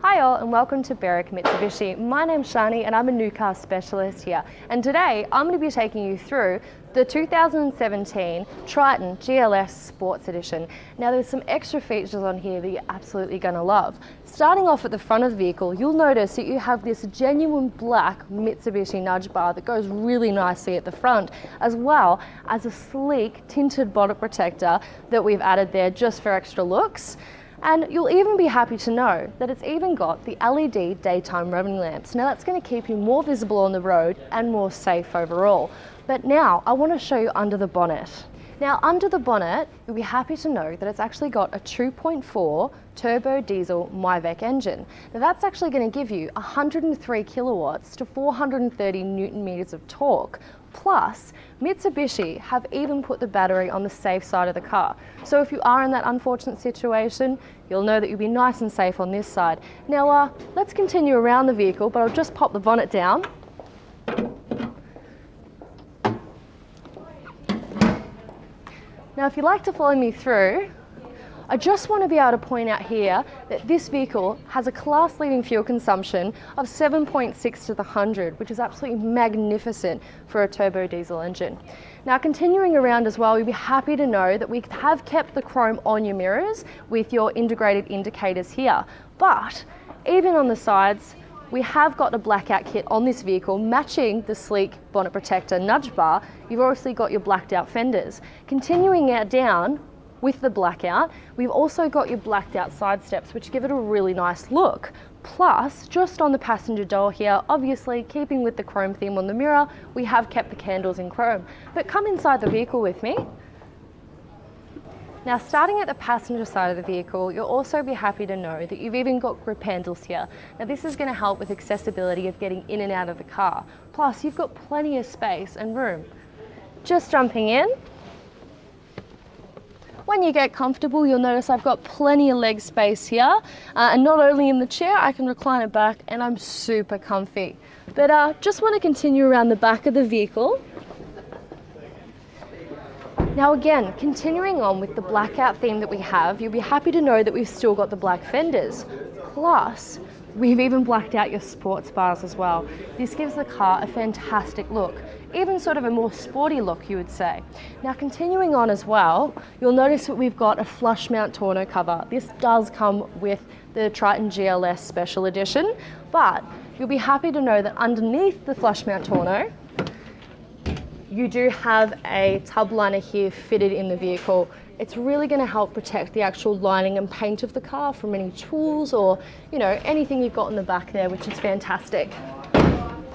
Hi all and welcome to Berwick Mitsubishi. My name's Shani and I'm a new car specialist here. And today I'm going to be taking you through the 2017 Triton GLS Sports Edition. Now there's some extra features on here that you're absolutely going to love. Starting off at the front of the vehicle, you'll notice that you have this genuine black Mitsubishi nudge bar that goes really nicely at the front, as well as a sleek tinted bonnet protector that we've added there just for extra looks. And you'll even be happy to know that it's even got the LED daytime running lamps. Now that's going to keep you more visible on the road and more safe overall. But now I want to show you under the bonnet. Now under the bonnet, you'll be happy to know that it's actually got a 2.4 turbo diesel MyVec engine. Now that's actually going to give you 103 kilowatts to 430 Newton meters of torque. Plus, Mitsubishi have even put the battery on the safe side of the car. So if you are in that unfortunate situation, you'll know that you'll be nice and safe on this side. Now, let's continue around the vehicle, but I'll just pop the bonnet down. Now, if you'd like to follow me through, I just want to be able to point out here that this vehicle has a class-leading fuel consumption of 7.6 to the 100, which is absolutely magnificent for a turbo diesel engine. Now, continuing around as well, you'll be happy to know that we have kept the chrome on your mirrors with your integrated indicators here. But even on the sides, we have got a blackout kit on this vehicle matching the sleek bonnet protector nudge bar. You've obviously got your blacked out fenders. Continuing out down, with the blackout, we've also got your blacked out side steps, which give it a really nice look. Plus, just on the passenger door here, obviously keeping with the chrome theme on the mirror, we have kept the candles in chrome. But come inside the vehicle with me. Now, starting at the passenger side of the vehicle, you'll also be happy to know that you've even got grip handles here. Now, this is going to help with accessibility of getting in and out of the car. Plus, you've got plenty of space and room. Just jumping in. When you get comfortable, you'll notice I've got plenty of leg space here, and not only in the chair, I can recline it back and I'm super comfy. But just want to continue around the back of the vehicle. Now again, continuing on with the blackout theme that we have, you'll be happy to know that we've still got the black fenders. Plus, we've even blacked out your sports bars as well. This gives the car a fantastic look. Even sort of a more sporty look, you would say. Now continuing on as well, you'll notice that we've got a flush mount tonneau cover. This does come with the Triton GLS Special Edition, but you'll be happy to know that underneath the flush mount tonneau, you do have a tub liner here fitted in the vehicle. It's really going to help protect the actual lining and paint of the car from any tools or, anything you've got in the back there, which is fantastic.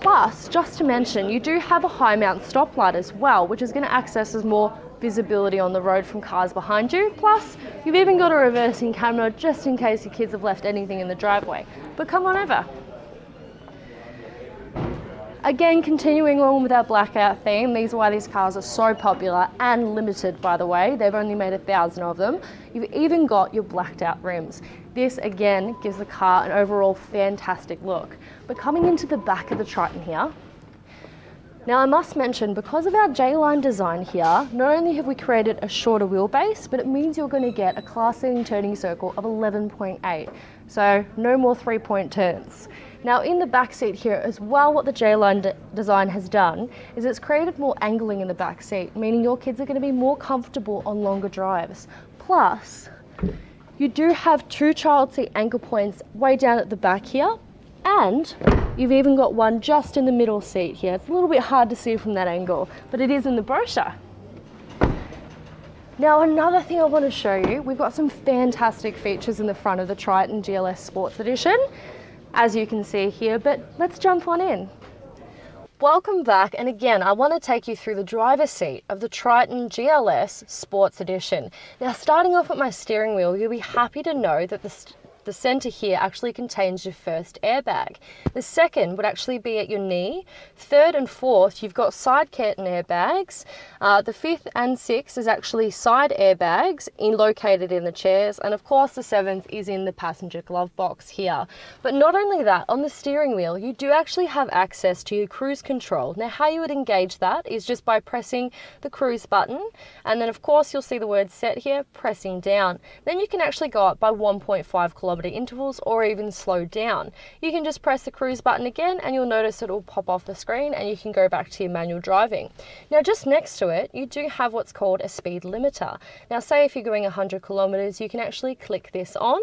Plus, just to mention, you do have a high mount stoplight as well, which is going to access as more visibility on the road from cars behind you. Plus, you've even got a reversing camera just in case your kids have left anything in the driveway. But come on over. Again, continuing on with our blackout theme, these are why these cars are so popular and limited, by the way. They've only made 1,000 of them. You've even got your blacked out rims. This again gives the car an overall fantastic look. But coming into the back of the Triton here, now I must mention, because of our J-line design here, not only have we created a shorter wheelbase, but it means you're going to get a class-leading turning circle of 11.8. So no more 3-point turns. Now in the back seat here as well, what the J-line design has done is it's created more angling in the back seat, meaning your kids are going to be more comfortable on longer drives. Plus, you do have 2 child seat anchor points way down at the back here, and you've even got one just in the middle seat here. It's a little bit hard to see from that angle, but it is in the brochure. Now another thing I want to show you, we've got some fantastic features in the front of the Triton GLS Sports Edition, as you can see here, but let's jump on in. Welcome back, and again, I want to take you through the driver's seat of the Triton GLS Sports Edition. Now, starting off at my steering wheel, you'll be happy to know that the center here actually contains your first airbag. The second would actually be at your knee. Third and fourth, you've got side curtain airbags. The fifth and sixth is actually side airbags located in the chairs. And of course, the seventh is in the passenger glove box here. But not only that, on the steering wheel, you do actually have access to your cruise control. Now, how you would engage that is just by pressing the cruise button. And then of course, you'll see the word set here, pressing down. Then you can actually go up by 1.5 kilometers kilometre intervals or even slow down. You can just press the cruise button again and you'll notice it will pop off the screen and you can go back to your manual driving. Now just next to it, you do have what's called a speed limiter. Now say if you're going 100 kilometres, you can actually click this on.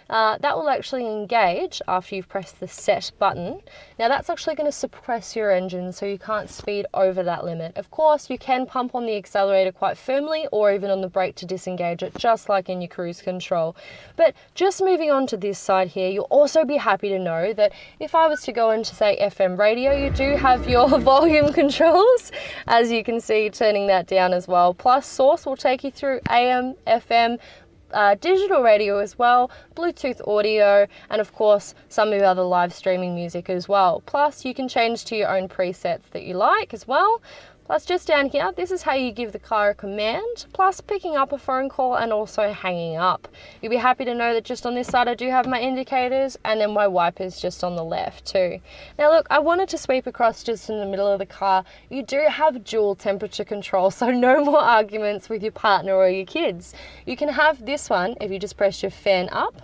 That will actually engage after you've pressed the set button. Now that's actually going to suppress your engine so you can't speed over that limit. Of course, you can pump on the accelerator quite firmly or even on the brake to disengage it, just like in your cruise control. But just moving on to this side here, you'll also be happy to know that if I was to go into say FM radio, you do have your volume controls, as you can see, turning that down as well. Plus Source will take you through AM, FM, digital radio as well, Bluetooth audio, and of course some of your other live streaming music as well. Plus you can change to your own presets that you like as well. Plus just down here, this is how you give the car a command, plus picking up a phone call and also hanging up. You'll be happy to know that just on this side I do have my indicators and then my wipers just on the left too. Now look, I wanted to sweep across just in the middle of the car. You do have dual temperature control, so no more arguments with your partner or your kids. You can have this one if you just press your fan up.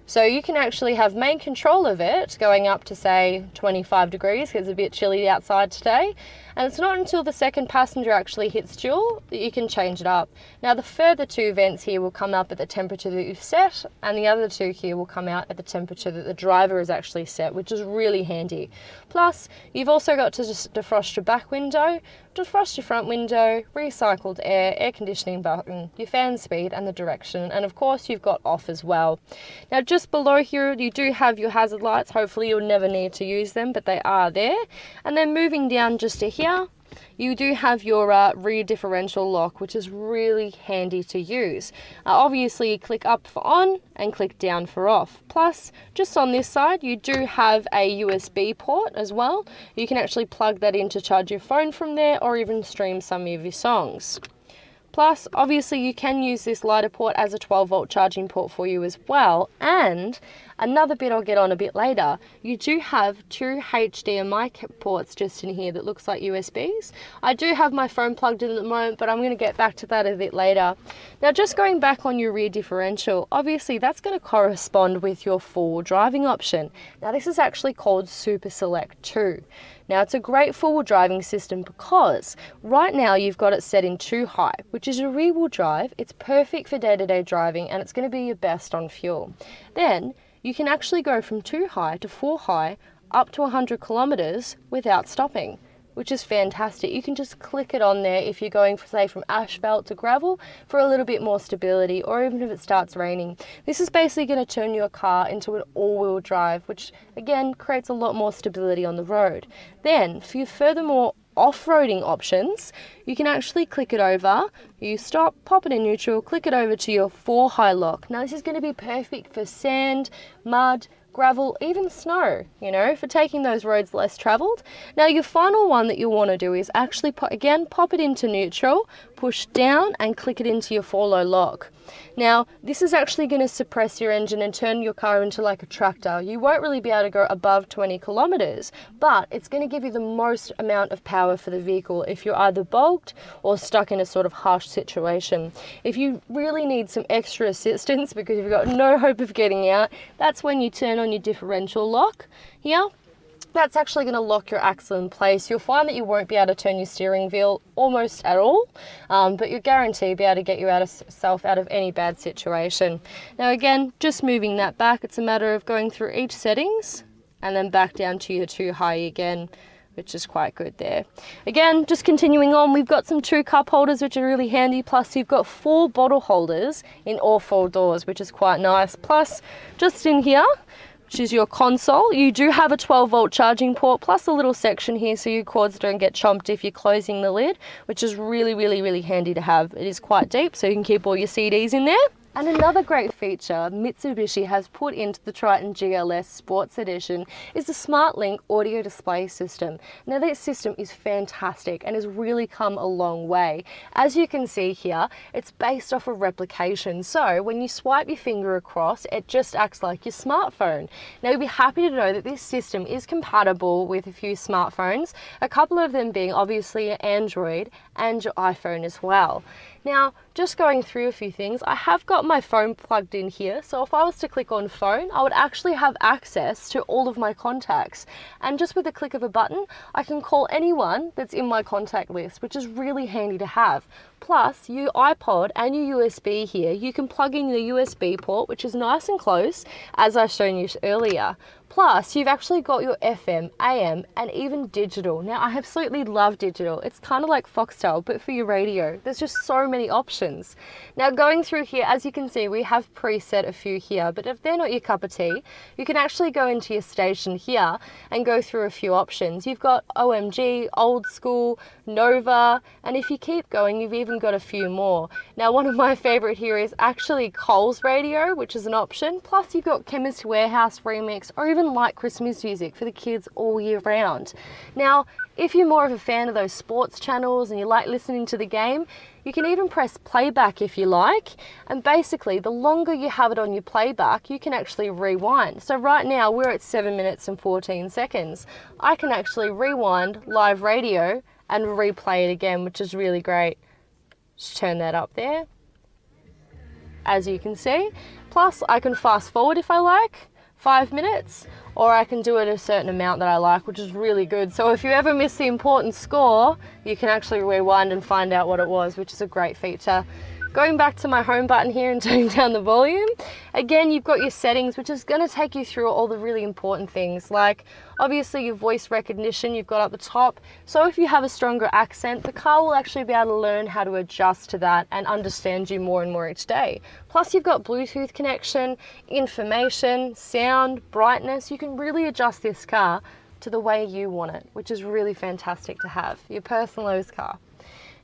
So you can actually have main control of it going up to say 25 degrees because it's a bit chilly outside today. And it's not until the second passenger actually hits dual that you can change it up. Now the further two vents here will come up at the temperature that you've set, and the other two here will come out at the temperature that the driver has actually set, which is really handy. Plus, you've also got to just defrost your back window, defrost your front window, recycled air conditioning button, your fan speed and the direction, and of course you've got off as well. Now just below here you do have your hazard lights. Hopefully you'll never need to use them, but they are there. And then moving down just to here, you do have your rear differential lock, which is really handy to use. Obviously you click up for on and click down for off. Plus, just on this side, you do have a USB port as well. You can actually plug that in to charge your phone from there or even stream some of your songs. Plus, obviously you can use this lighter port as a 12-volt charging port for you as well. And another bit I'll get on a bit later, you do have two HDMI ports just in here that looks like USBs. I do have my phone plugged in at the moment, but I'm going to get back to that a bit later. Now just going back on your rear differential, obviously that's going to correspond with your four-wheel driving option. Now this is actually called Super Select 2. Now it's a great four-wheel driving system because right now you've got it set in 2 high, which is your rear wheel drive. It's perfect for day-to-day driving and it's going to be your best on fuel. Then you can actually go from 2 high to 4 high up to 100 kilometers without stopping, which is fantastic. You can just click it on there if you're going, say, from asphalt to gravel for a little bit more stability, or even if it starts raining. This is basically going to turn your car into an all-wheel drive, which again creates a lot more stability on the road. Then for your furthermore off-roading options, you can actually click it over, you stop, pop it in neutral, click it over to your 4 high lock. Now this is going to be perfect for sand, mud, gravel, even snow, you know, for taking those roads less travelled. Now your final one that you'll want to do is actually pop it into neutral, push down and click it into your 4-low lock. Now this is actually going to suppress your engine and turn your car into like a tractor. You won't really be able to go above 20 kilometers, but it's going to give you the most amount of power for the vehicle if you're either bogged or stuck in a sort of harsh situation. If you really need some extra assistance because you've got no hope of getting out, that's when you turn on your differential lock here. That's actually going to lock your axle in place. You'll find that you won't be able to turn your steering wheel almost at all, but you're guaranteed to be able to get yourself out of any bad situation. Now again, just moving that back, it's a matter of going through each settings and then back down to your 2 high again, which is quite good there. Again, just continuing on, we've got some 2 cup holders which are really handy, plus you've got 4 bottle holders in all 4 doors, which is quite nice. Plus, just in here, which is your console, you do have a 12-volt charging port plus a little section here so your cords don't get chomped if you're closing the lid, which is really handy to have. It is quite deep, so you can keep all your CDs in there. And another great feature Mitsubishi has put into the Triton GLS Sports Edition is the SmartLink audio display system. Now this system is fantastic and has really come a long way. As you can see here, it's based off of replication. So when you swipe your finger across, it just acts like your smartphone. Now you'll be happy to know that this system is compatible with a few smartphones, a couple of them being obviously Android and your iPhone as well. Now, just going through a few things, I have got got my phone plugged in here, so if I was to click on phone, I would actually have access to all of my contacts. And just with a click of a button, I can call anyone that's in my contact list, which is really handy to have. Plus, your iPod and your USB here, you can plug in the USB port, which is nice and close, as I've shown you earlier. Plus, you've actually got your FM, AM, and even digital. Now, I absolutely love digital. It's kind of like Foxtel, but for your radio. There's just so many options. Now, going through here, as you can see, we have preset a few here, but if they're not your cup of tea, you can actually go into your station here and go through a few options. You've got OMG, Old School, Nova, and if you keep going, you've even got a few more. Now, one of my favorite here is actually Coles Radio, which is an option. Plus, you've got Chemist Warehouse Remix, or even light Christmas music for the kids all year round. Now, if you're more of a fan of those sports channels and you like listening to the game, you can even press playback if you like, and basically the longer you have it on your playback, you can actually rewind. So right now we're at 7 minutes and 14 seconds. I can actually rewind live radio and replay it again, which is really great. Just turn that up there, as you can see. Plus, I can fast forward if I like, 5 minutes, or I can do it a certain amount that I like, which is really good. So if you ever miss the important score, you can actually rewind and find out what it was, which is a great feature. Going back to my home button here and turning down the volume, again, you've got your settings, which is going to take you through all the really important things, like obviously your voice recognition you've got up the top. So if you have a stronger accent, the car will actually be able to learn how to adjust to that and understand you more and more each day. Plus, you've got Bluetooth connection, information, sound, brightness. You can really adjust this car to the way you want it, which is really fantastic to have, your personalised car.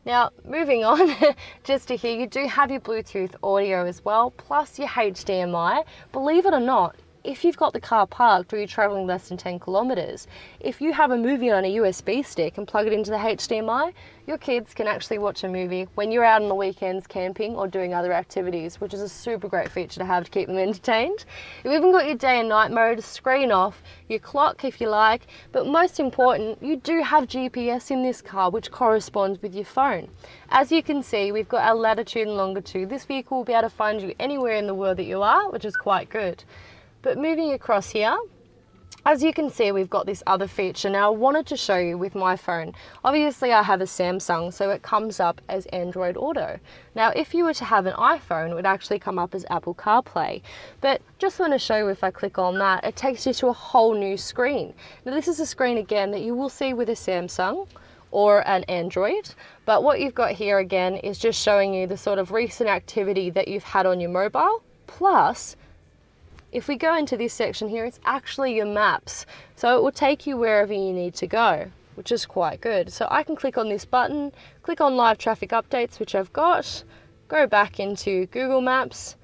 Now, moving on, just to here, you do have your Bluetooth audio as well, plus your HDMI. Believe it or not, if you've got the car parked or you're traveling less than 10 kilometers, if you have a movie on a USB stick and plug it into the HDMI, your kids can actually watch a movie when you're out on the weekends camping or doing other activities, which is a super great feature to have to keep them entertained. You've even got your day and night mode, screen off, your clock if you like, but most important, you do have GPS in this car, which corresponds with your phone. As you can see, we've got our latitude and longitude. This vehicle will be able to find you anywhere in the world that you are, which is quite good. But moving across here, as you can see, we've got this other feature. Now, I wanted to show you with my phone. Obviously, I have a Samsung, so it comes up as Android Auto. Now, if you were to have an iPhone, it would actually come up as Apple CarPlay. But just want to show you, if I click on that, it takes you to a whole new screen. Now, this is a screen, again, that you will see with a Samsung or an Android. But what you've got here, again, is just showing you the sort of recent activity that you've had on your mobile. Plus, if we go into this section here, it's actually your maps. So it will take you wherever you need to go, which is quite good. So I can click on this button, click on live traffic updates, which I've got, go back into Google Maps.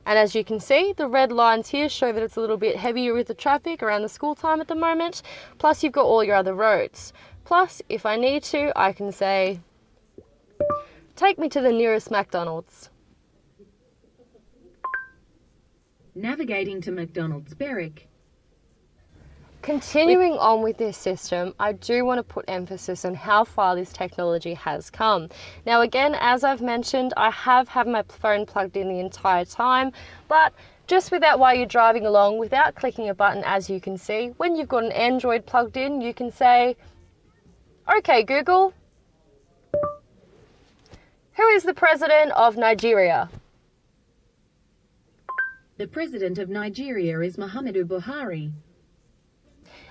And as you can see, the red lines here show that it's a little bit heavier with the traffic around the school time at the moment. Plus you've got all your other roads. Plus, if I need to, I can say, take me to the nearest McDonald's. Navigating to McDonald's Berwick. Continuing on with this system, I do want to put emphasis on how far this technology has come. Now again, as I've mentioned, I have had my phone plugged in the entire time, but just with that while you're driving along, without clicking a button, as you can see, when you've got an Android plugged in, you can say, okay Google, who is the President of Nigeria? The President of Nigeria is Muhammadu Buhari.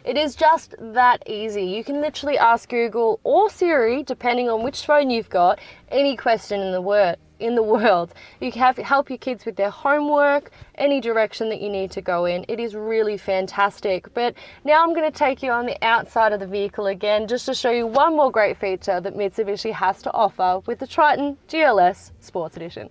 It is just that easy. You can literally ask Google or Siri, depending on which phone you've got, any question in the world. You can help your kids with their homework, any direction that you need to go in. It is really fantastic. But now I'm going to take you on the outside of the vehicle again, just to show you one more great feature that Mitsubishi has to offer with the Triton GLS Sports Edition.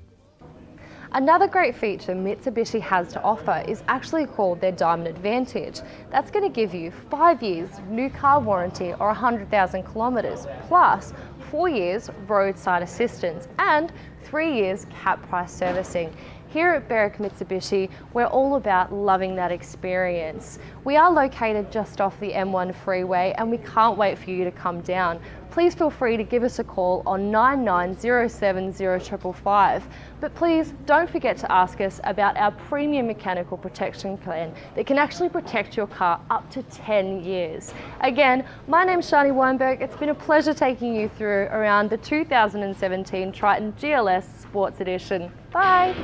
Another great feature Mitsubishi has to offer is actually called their Diamond Advantage. That's going to give you 5 years new car warranty or 100,000 kilometers, plus 4 years roadside assistance and 3 years cap price servicing. Here at Berwick Mitsubishi, we're all about loving that experience. We are located just off the M1 freeway and we can't wait for you to come down. Please feel free to give us a call on 99070555. But please don't forget to ask us about our premium mechanical protection plan that can actually protect your car up to 10 years. Again, my name's Shani Weinberg. It's been a pleasure taking you through around the 2017 Triton GLS Sports Edition. Bye.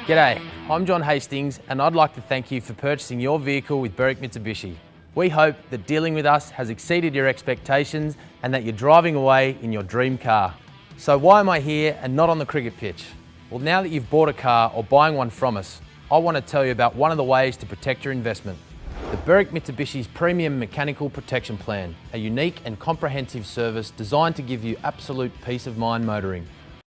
G'day, I'm John Hastings and I'd like to thank you for purchasing your vehicle with Berwick Mitsubishi. We hope that dealing with us has exceeded your expectations and that you're driving away in your dream car. So why am I here and not on the cricket pitch? Well, now that you've bought a car or buying one from us, I want to tell you about one of the ways to protect your investment. The Berwick Mitsubishi's Premium Mechanical Protection Plan, a unique and comprehensive service designed to give you absolute peace of mind motoring.